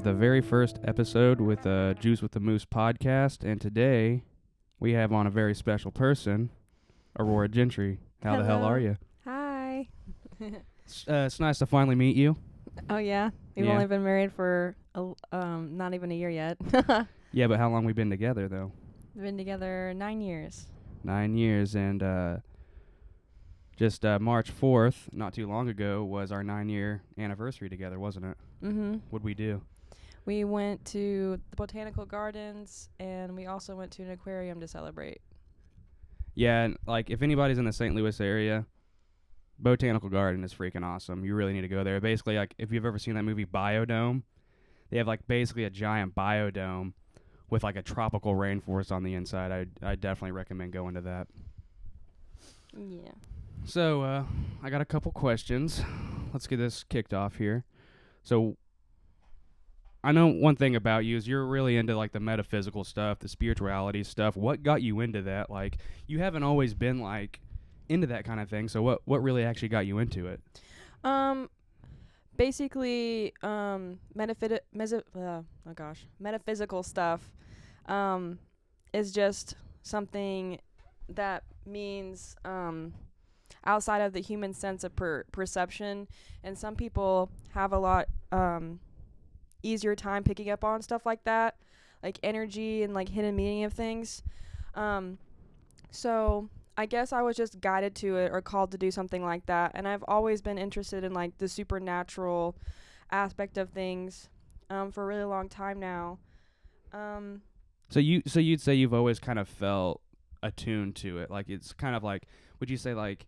the very first episode with Juice with the Moose podcast, and today we have on a very special person, Aurora Gentry. How the hell are you? Hi. It's nice to finally meet you. Oh yeah, we've Yeah. only been married for not even a year yet. Yeah, but how long we been together though? We've been together 9 years. 9 years, and just March 4th, not too long ago, was our 9-year anniversary together, wasn't it? Mhm. What'd we do? We went to the botanical gardens, and we also went to an aquarium to celebrate. Yeah, and, like, if anybody's in the St. Louis area, Botanical Garden is freaking awesome. You really need to go there. Basically, like, if you've ever seen that movie Biodome, they have, like, basically a giant biodome with, like, a tropical rainforest on the inside. I definitely recommend going to that. Yeah. So, I got a couple questions. Let's get this kicked off here. So, I know one thing about you is you're really into, like, the metaphysical stuff, the spirituality stuff. What got you into that? Like, you haven't always been, like, into that kind of thing. So, what really actually got you into it? Basically, metaphysical stuff, is just something that means, outside of the human sense of perception, and some people have a lot easier time picking up on stuff like that, like energy and like hidden meaning of things. So I guess I was just guided to it or called to do something like that, and I've always been interested in like the supernatural aspect of things for a really long time now. So you'd say you've always kind of felt attuned to it. Like, it's kind of like, would you say, like,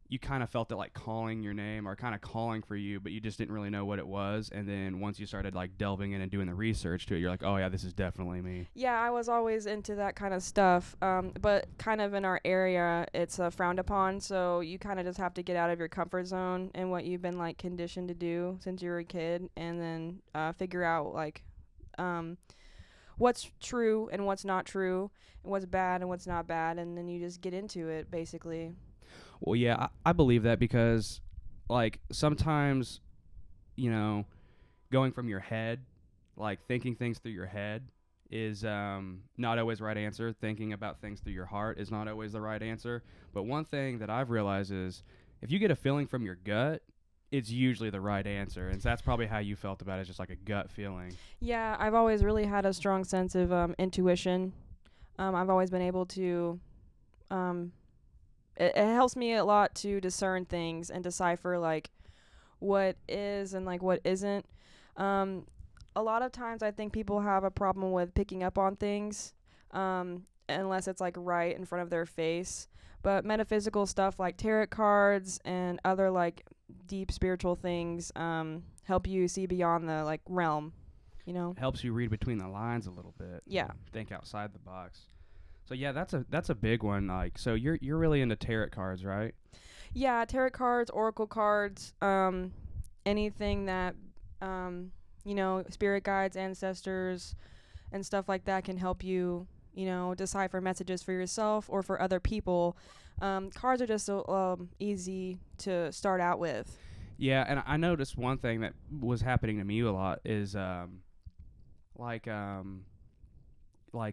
you kind of felt it like calling your name or kind of calling for you, but you just didn't really know what it was, and then once you started like delving in and doing the research to it, you're like, oh yeah, this is definitely me. Yeah, I was always into that kind of stuff, but kind of in our area, it's frowned upon, so you kind of just have to get out of your comfort zone and what you've been like conditioned to do since you were a kid, and then figure out like what's true and what's not true, and what's bad and what's not bad, and then you just get into it, basically. Well, yeah, I believe that because, like, sometimes, going from your head, like, thinking things through your head is not always the right answer. Thinking about things through your heart is not always the right answer. But one thing that I've realized is if you get a feeling from your gut, it's usually the right answer. And so that's probably how you felt about it, just like a gut feeling. Yeah, I've always really had a strong sense of intuition. I've always been able to... It helps me a lot to discern things and decipher like what is and like what isn't. A lot of times I think people have a problem with picking up on things unless it's like right in front of their face. But metaphysical stuff like tarot cards and other like deep spiritual things help you see beyond the like realm, Helps you read between the lines a little bit. Yeah. Think outside the box. So yeah, that's a big one. Like, so you're really into tarot cards, right? Yeah, tarot cards, oracle cards, anything that spirit guides, ancestors, and stuff like that can help you, decipher messages for yourself or for other people. Cards are just so easy to start out with. Yeah, and I noticed one thing that was happening to me a lot is like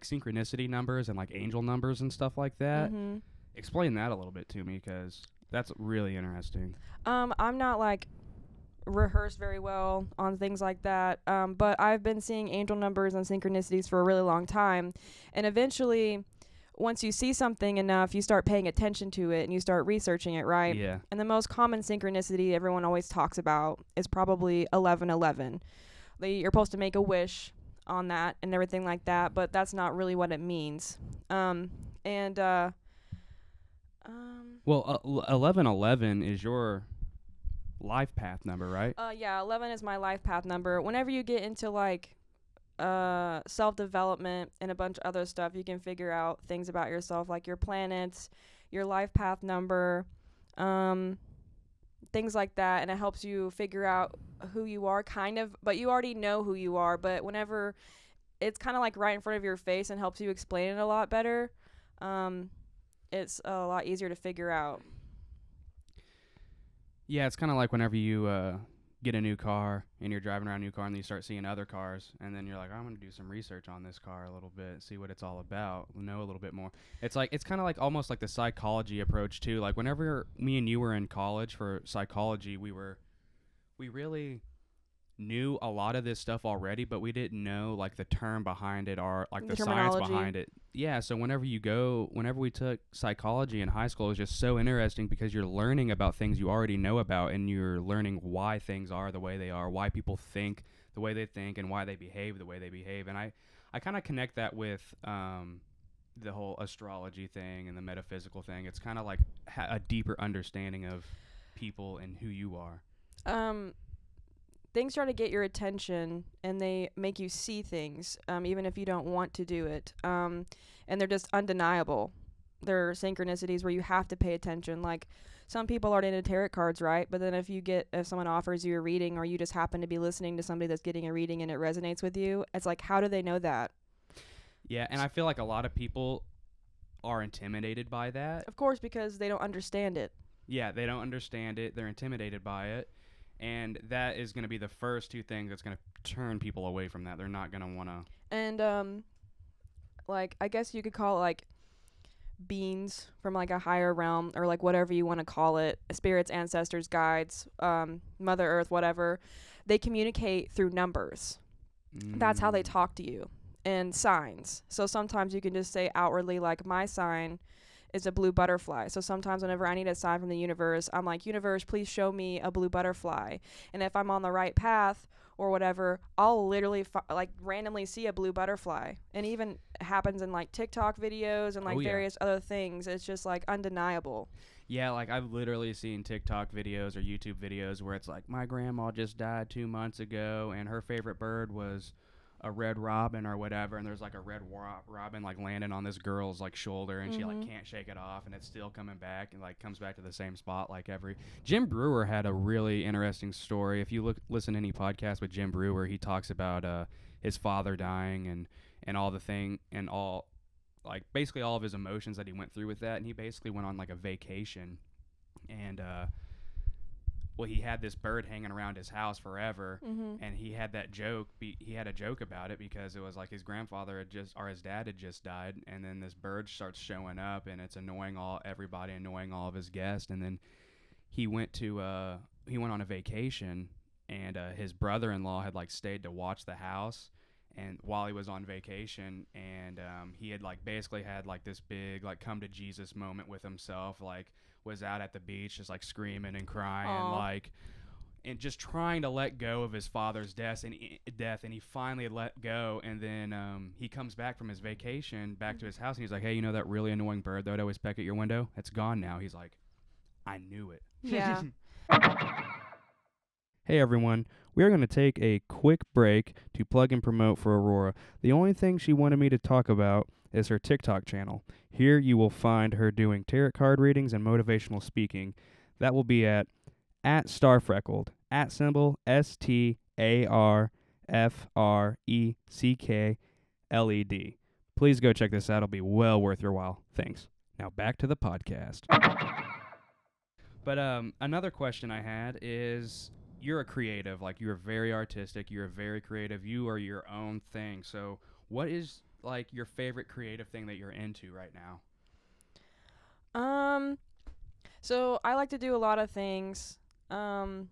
synchronicity numbers and like angel numbers and stuff like that. Mm-hmm. Explain that a little bit to me, because that's really interesting. I'm not like rehearsed very well on things like that, but I've been seeing angel numbers and synchronicities for a really long time, and eventually once you see something enough, you start paying attention to it and you start researching it, right? Yeah. And the most common synchronicity everyone always talks about is probably 1111. You're supposed to make a wish on that and everything like that, but that's not really what it means. Well, 1111 is your life path number, right? Yeah, 11 is my life path number. Whenever you get into like self-development and a bunch of other stuff, you can figure out things about yourself, like your planets, your life path number, things like that, and it helps you figure out who you are, kind of, but you already know who you are, but whenever it's kind of like right in front of your face and helps you explain it a lot better, it's a lot easier to figure out. Yeah, it's kind of like whenever you get a new car and you're driving around a new car and then you start seeing other cars and then you're like, I'm going to do some research on this car a little bit, see what it's all about, know a little bit more. It's like, it's kind of like almost like the psychology approach too. Like whenever me and you were in college for psychology, we really knew a lot of this stuff already, but we didn't know like the term behind it or like the science behind it. Yeah, so whenever we took psychology in high school, it was just so interesting because you're learning about things you already know about, and you're learning why things are the way they are, why people think the way they think, and why they behave the way they behave. And I kind of connect that with the whole astrology thing and the metaphysical thing. It's kind of like a deeper understanding of people and who you are. Things try to get your attention and they make you see things, even if you don't want to do it. And they're just undeniable. They're synchronicities where you have to pay attention. Like, some people aren't into tarot cards, right? But then if someone offers you a reading, or you just happen to be listening to somebody that's getting a reading and it resonates with you, it's like, how do they know that? Yeah, and I feel like a lot of people are intimidated by that. Of course, because they don't understand it. Yeah, they don't understand it. They're intimidated by it. And that is going to be the first two things that's going to turn people away from that. They're not going to want to. And, like, I guess you could call it, like, beings from, like, a higher realm, or, like, whatever you want to call it. Spirits, ancestors, guides, Mother Earth, whatever. They communicate through numbers. That's how they talk to you. And signs. So sometimes you can just say outwardly, like, my sign is a blue butterfly. So sometimes whenever I need a sign from the universe, I'm like, universe, please show me a blue butterfly. And if I'm on the right path or whatever, I'll literally like randomly see a blue butterfly. And even happens in like TikTok videos and like various other things. It's just like undeniable. Yeah, like I've literally seen TikTok videos or YouTube videos where it's like, my grandma just died 2 months ago and her favorite bird was a red robin or whatever, and there's like a red robin like landing on this girl's like shoulder, and she like can't shake it off, and it's still coming back and like comes back to the same spot like every. Jim Brewer had a really interesting story. If you listen to any podcast with Jim Brewer, he talks about his father dying and all the thing and all, like basically all of his emotions that he went through with that, and he basically went on like a vacation, and well, he had this bird hanging around his house forever, and he had that joke. He had a joke about it because it was like his grandfather his dad had just died, and then this bird starts showing up, and it's annoying everybody, annoying all of his guests. And then he went on a vacation, and his brother-in-law had like stayed to watch the house, and while he was on vacation, and he had like basically had like this big like come to Jesus moment with himself, like was out at the beach just like screaming and crying, like, and just trying to let go of his father's death, and he finally let go. And then he comes back from his vacation back to his house, and he's like, hey, you know that really annoying bird that would always peck at your window? It's gone now. He's like, I knew it. Yeah. Hey everyone, we are going to take a quick break to plug and promote for Aurora. The only thing she wanted me to talk about is her TikTok channel. Here you will find her doing tarot card readings and motivational speaking. That will be at Starfreckled, @ StarFreckLed. Please go check this out. It'll be well worth your while. Thanks. Now back to the podcast. But another question I had is, you're a creative, like you're very artistic, you're very creative, you are your own thing. So what is like your favorite creative thing that you're into right now? So I like to do a lot of things. And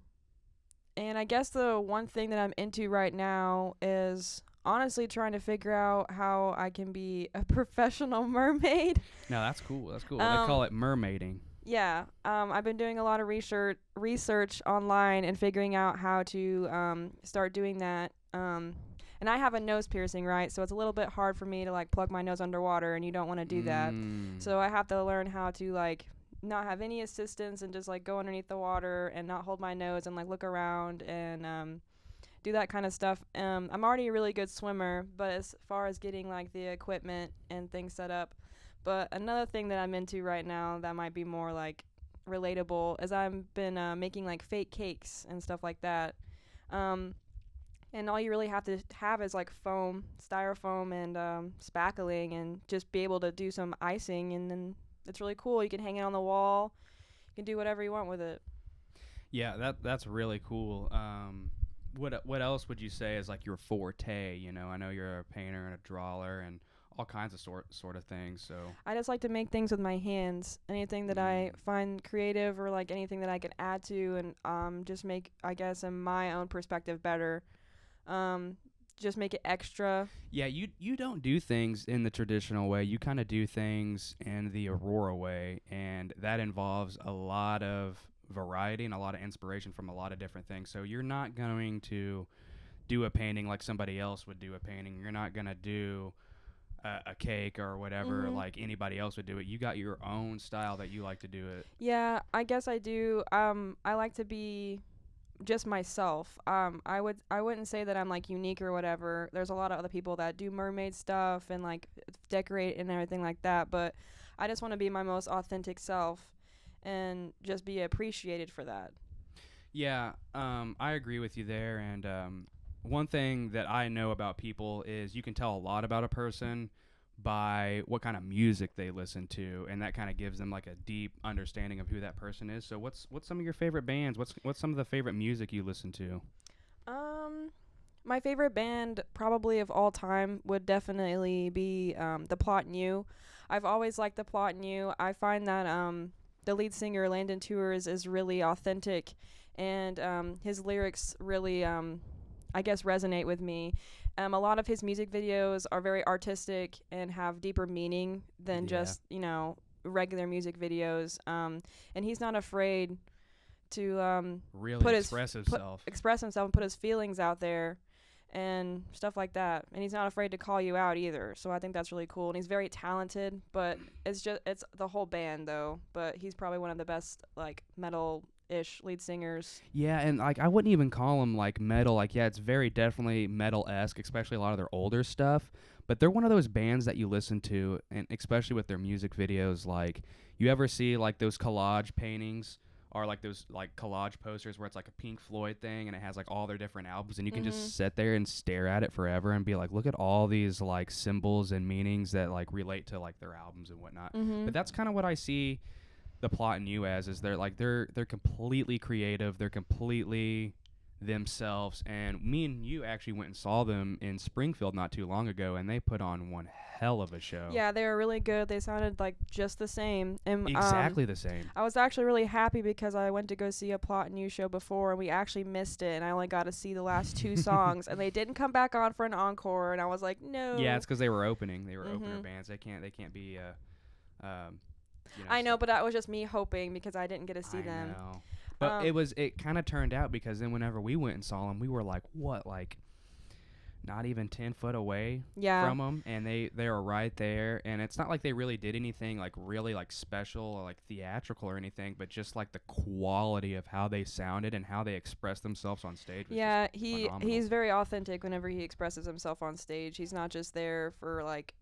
I guess the one thing that I'm into right now is honestly trying to figure out how I can be a professional mermaid. No, that's cool. That's cool. They call it mermaiding. Yeah. I've been doing a lot of research online and figuring out how to start doing that. And I have a nose piercing, right? So it's a little bit hard for me to like plug my nose underwater, and you don't want to do that. So I have to learn how to like not have any assistance and just like go underneath the water and not hold my nose and like look around and do that kind of stuff. I'm already a really good swimmer, but as far as getting like the equipment and things set up. But another thing that I'm into right now that might be more like relatable is I've been making like fake cakes and stuff like that. And all you really have to have is like foam, styrofoam, and spackling, and just be able to do some icing, and then it's really cool. You can hang it on the wall. You can do whatever you want with it. Yeah, that's really cool. What else would you say is like your forte? You know, I know you're a painter and a drawer and all kinds of sort of things. So, I just like to make things with my hands. Anything that I mm, find creative or like anything that I can add to and just make, I guess, in my own perspective better. Um, just make it extra. yeah, you don't do things in the traditional way. You kind of do things in the Aurora way, and that involves a lot of variety and a lot of inspiration from a lot of different things. So you're not going to do a painting like somebody else would do a painting. You're not gonna do a cake or whatever Mhm. like anybody else would do it. You got your own style that you like to do it. Yeah, I guess I do. I like to be just myself. I wouldn't say that I'm like unique or whatever. There's a lot of other people that do mermaid stuff and like decorate and everything like that, but I just want to be my most authentic self and just be appreciated for that. Yeah, I agree with you there. And one thing that I know about people is you can tell a lot about a person by what kind of music they listen to, and that kind of gives them like a deep understanding of who that person is. So, what's some of your favorite bands? What's some of the favorite music you listen to? Um my favorite band probably of all time would definitely be The Plot and You. I've always liked The Plot and You. I find that the lead singer Landon Tours is really authentic and his lyrics really I guess resonate with me. A lot of his music videos are very artistic and have deeper meaning than Yeah, just, regular music videos. And he's not afraid to really put his express put himself. express himself and put his feelings out there and stuff like that. And he's not afraid to call you out either. So I think that's really cool. And he's very talented, but it's the whole band though. But he's probably one of the best like metal ish lead singers. Yeah, and like I wouldn't even call them like metal. Like, yeah, it's very definitely metal esque, especially a lot of their older stuff. But they're one of those bands that you listen to, and especially with their music videos. Like, you ever see like those collage paintings or like those like collage posters where it's like a Pink Floyd thing and it has like all their different albums, and you can Mhm. just sit there and stare at it forever and be like, look at all these like symbols and meanings that like relate to like their albums and whatnot. But Mhm. that's kind of what I see the plot in you as is they're completely creative, they're completely themselves. And me and you actually went and saw them in Springfield not too long ago, and they put on one hell of a show. Yeah, they were really good. They sounded like just the same. And Exactly the same. I was actually really happy because I went to go see a Plot and You show before and we actually missed it and I only got to see the last two songs and they didn't come back on for an encore and I was like, Yeah, no. it's because they were opening. They were opener Mhm. bands. They can't be um I know, but that was just me hoping because I didn't get to see I them. know. But Um, it kind of turned out because then whenever we went and saw them, we were like, what, like not even 10 foot away yeah. from them, and they were right there. And it's not like they really did anything like really like special or like theatrical or anything, but just like the quality of how they sounded and how they expressed themselves on stage was just Yeah, phenomenal. he's very authentic whenever he expresses himself on stage. He's not just there for like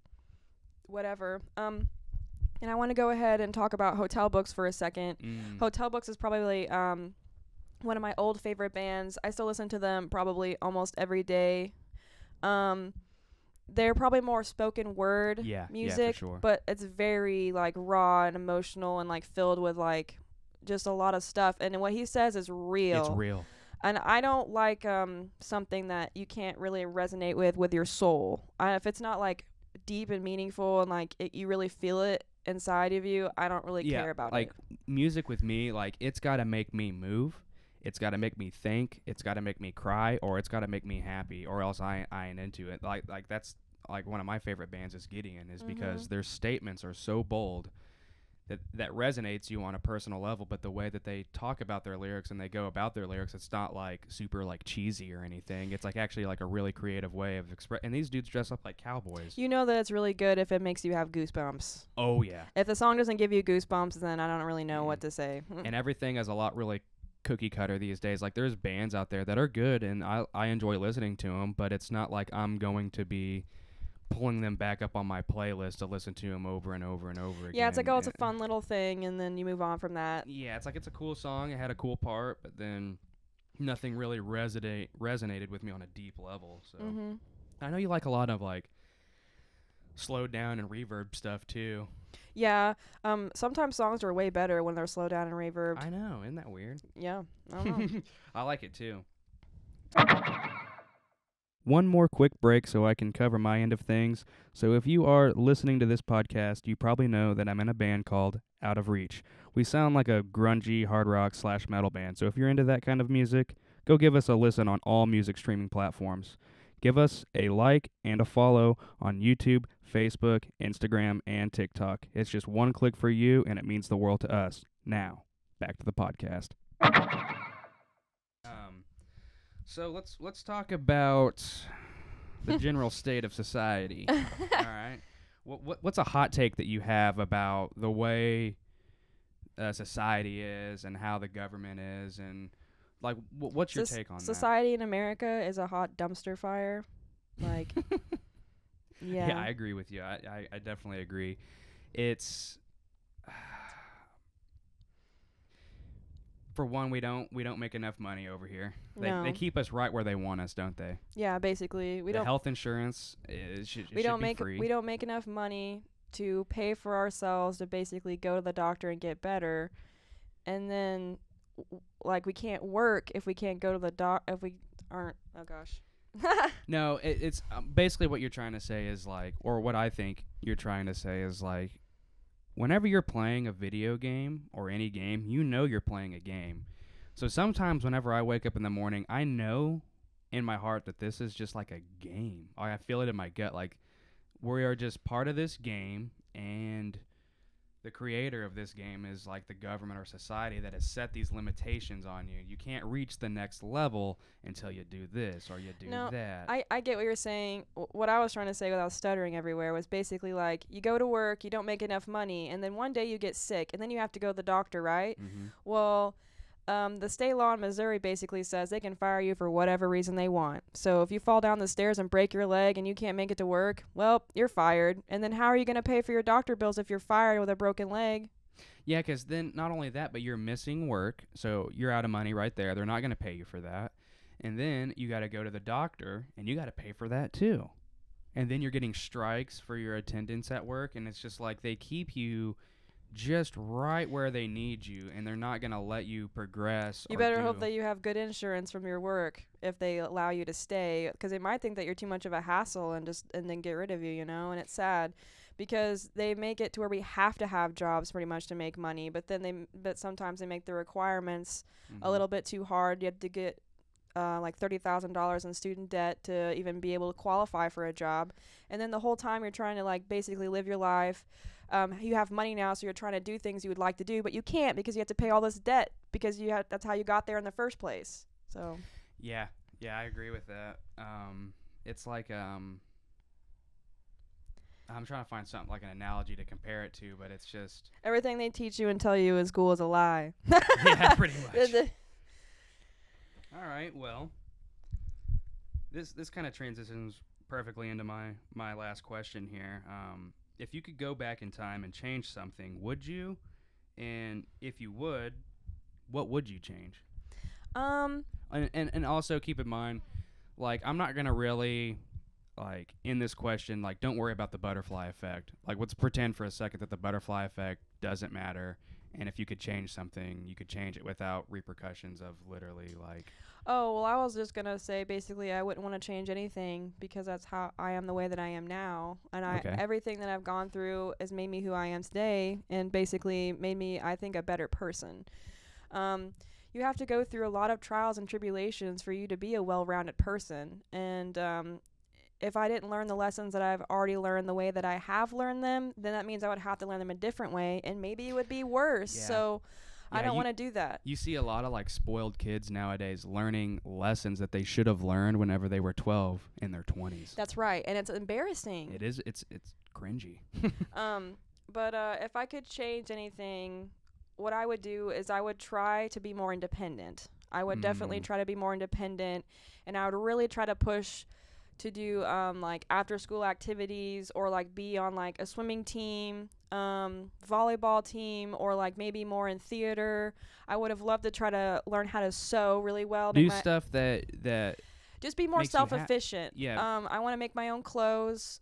whatever. And I want to go ahead and talk about Hotel Books for a second. Mm. Hotel Books is probably one of my old favorite bands. I still listen to them probably almost every day. Um, they're probably more spoken word Yeah, for music, sure. but it's very like raw and emotional and like filled with like just a lot of stuff. And what he says is It's real. real. And I don't like something that you can't really resonate with your soul. If it's not like deep and meaningful and like you really feel it inside of you, I don't really Yeah, care about like it. music with me, like it's got to make me move. It's got to make me think. It's got to make me cry, or it's got to make me happy, or else I ain't into it. Like that's like one of my favorite bands is Gideon, is because Mhm. their statements are so bold that resonates you on a personal level. But the way that they talk about their lyrics and they go about their lyrics, it's not like super like cheesy or anything. It's like actually like a really creative way of express. And these dudes dress up like cowboys. You know that it's really good if it makes you have goosebumps. Oh yeah. If the song doesn't give you goosebumps, then I don't really know Mm. what to say. And everything is a lot really cookie cutter these days. Like there's bands out there that are good and I enjoy listening to them, but it's not like I'm going to be pulling them back up on my playlist to listen to them over and over and over again. Yeah, it's like, oh, it's a fun little thing, and then you move on from that. Yeah, it's like it's a cool song. It had a cool part, but then nothing really resonated with me on a deep level. So Mhm. I know you like a lot of like slowed down and reverb stuff too. Yeah. Sometimes songs are way better when they're slowed down and reverbed. I know, isn't that weird? Yeah. I don't know. I like it too. One more quick break so I can cover my end of things. So, if you are listening to this podcast, you probably know that I'm in a band called Out of Reach. We sound like a grungy hard rock / metal band. So, if you're into that kind of music, go give us a listen on all music streaming platforms. Give us a like and a follow on YouTube, Facebook, Instagram, and TikTok. It's just one click for you, and it means the world to us. Now, back to the podcast. So let's talk about the general state of society. All right. What's a hot take that you have about the way society is and how the government is, and like what's your take on Society in America is a hot dumpster fire. Like, that? yeah. Yeah, I agree with you. I definitely agree. It's for one, we don't make enough money over here. No. They keep us right where they want us, don't they? Yeah, basically, The health insurance should we don't be make free. we don't make enough money to pay for ourselves to basically go to the doctor and get better, and then like we can't work if we can't go to the if we aren't. Oh gosh. No, it's basically what you're trying to say is like, or what I think you're trying to say is like, whenever you're playing a video game or any game, you know you're playing a game. So sometimes whenever I wake up in the morning, I know in my heart that this is just like a game. I feel it in my gut. Like, we are just part of this game, and the creator of this game is like the government or society that has set these limitations on you. You can't reach the next level until you do this or you do that. I get what you're saying. What I was trying to say without stuttering everywhere was basically like, you go to work, you don't make enough money, and then one day you get sick, and then you have to go to the doctor, right? Mm-hmm. Well, the state law in Missouri basically says they can fire you for whatever reason they want. So if you fall down the stairs and break your leg and you can't make it to work, well, you're fired. And then how are you going to pay for your doctor bills if you're fired with a broken leg? Yeah, because then not only that, but you're missing work, so you're out of money right there. They're not going to pay you for that. And then you got to go to the doctor, and you got to pay for that too. And then you're getting strikes for your attendance at work, and it's just like they keep you just right where they need you, and they're not going to let you progress. You better hope that you have good insurance from your work if they allow you to stay, because they might think that you're too much of a hassle and then get rid of you, you know. And it's sad because they make it to where we have to have jobs pretty much to make money, but sometimes they make the requirements a little bit too hard. You have to get like $30,000 in student debt to even be able to qualify for a job, and then the whole time you're trying to like basically live your life. You have money now, so you're trying to do things you would like to do, but you can't because you have to pay all this debt because that's how you got there in the first place. So yeah, I agree with that. It's like I'm trying to find something like an analogy to compare it to, but it's just everything they teach you and tell you in school is a lie. Yeah, pretty much. All right, well, this kind of transitions perfectly into my last question here. If you could go back in time and change something, would you? And if you would, what would you change? And also keep in mind, like, I'm not gonna really, like, in this question, like, don't worry about the butterfly effect. Like, let's pretend for a second that the butterfly effect doesn't matter, and if you could change something, you could change it without repercussions of literally, like. Oh, well, I was just going to say, basically, I wouldn't want to change anything because that's how I am the way that I am now. And everything that I've gone through has made me who I am today and basically made me, I think, a better person. You have to go through a lot of trials and tribulations for you to be a well-rounded person. And if I didn't learn the lessons that I've already learned the way that I have learned them, then that means I would have to learn them a different way, and maybe it would be worse. Yeah. So I don't want to do that. You see a lot of like spoiled kids nowadays learning lessons that they should have learned whenever they were 12 in their 20s. That's right, and it's embarrassing. It is. It's cringy. But if I could change anything, what I would do is I would try to be more independent. I would definitely try to be more independent, and I would really try to push to do like after school activities, or like be on like a swimming team, volleyball team, or like maybe more in theater. I would have loved to try to learn how to sew really well. Do stuff that just be more self-efficient. Yeah. I want to make my own clothes.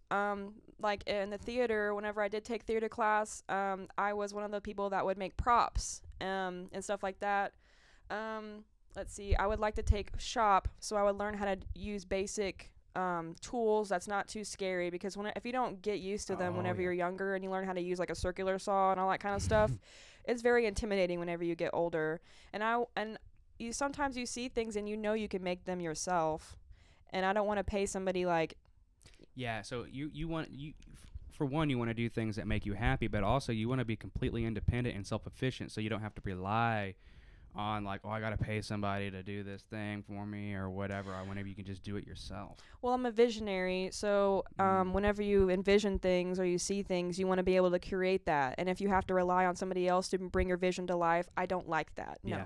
like in the theater, whenever I did take theater class, I was one of the people that would make props and stuff like that. Let's see, I would like to take shop, so I would learn how to use basic tools that's not too scary, because if you don't get used to them whenever you're younger and you learn how to use like a circular saw and all that kind of stuff, it's very intimidating whenever you get older. And you sometimes you see things and you can make them yourself, and I don't want to pay somebody like. Yeah, so you for one, you want to do things that make you happy, but also you want to be completely independent and self-efficient, so you don't have to rely on like, oh, I gotta pay somebody to do this thing for me or whatever. Whenever you can just do it yourself. Well, I'm a visionary, so whenever you envision things or you see things, you want to be able to create that. And if you have to rely on somebody else to bring your vision to life, I don't like that. No. Yeah.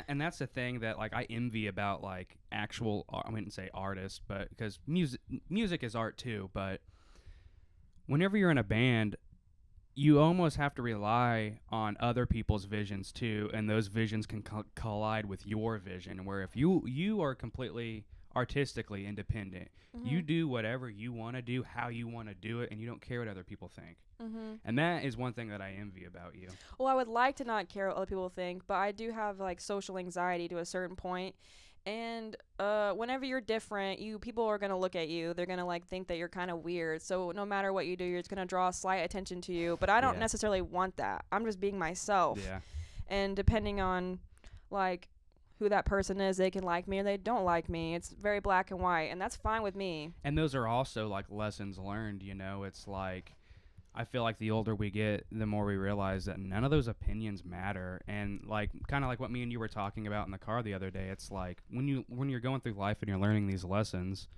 And that's the thing that like I envy about like actual, I wouldn't say artists, but because music is art too. But whenever you're in a band, you almost have to rely on other people's visions too, and those visions can collide with your vision. Where if you are completely artistically independent, you do whatever you want to do, how you want to do it, and you don't care what other people think. And that is one thing that I envy about you. Well, I would like to not care what other people think, but I do have like social anxiety to a certain point. And whenever you're different, people are gonna look at you. They're gonna like think that you're kind of weird. So no matter what you do, you're just gonna draw slight attention to you. But I don't necessarily want that. I'm just being myself. Yeah. And depending on like who that person is, they can like me or they don't like me. It's very black and white, and that's fine with me. And those are also like lessons learned. You know, it's like, I feel like the older we get, the more we realize that none of those opinions matter. And like kind of like what me and you were talking about in the car the other day, it's like when you're going through life and you're learning these lessons,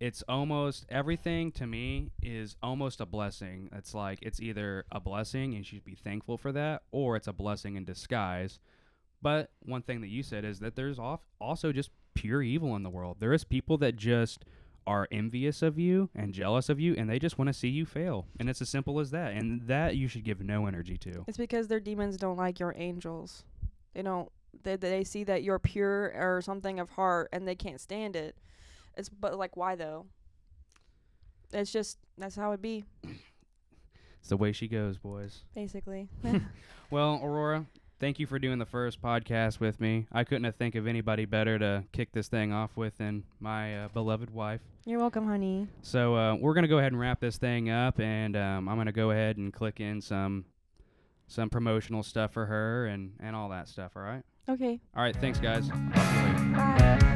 it's almost everything to me is almost a blessing. It's like it's either a blessing and you should be thankful for that, or it's a blessing in disguise. But one thing that you said is that there's also just pure evil in the world. There is people that just are envious of you and jealous of you, and they just want to see you fail. And it's as simple as that. And that you should give no energy to. It's because their demons don't like your angels. They don't. They see that you're pure or something of heart, and they can't stand it. But like, why though? It's just that's how it be. It's the way she goes, boys. Basically. Well, Aurora, thank you for doing the first podcast with me. I couldn't have think of anybody better to kick this thing off with than my beloved wife. You're welcome, honey. So we're going to go ahead and wrap this thing up, and I'm going to go ahead and click in some promotional stuff for her and all that stuff, all right? Okay. All right, thanks, guys. Talk to you later. Bye.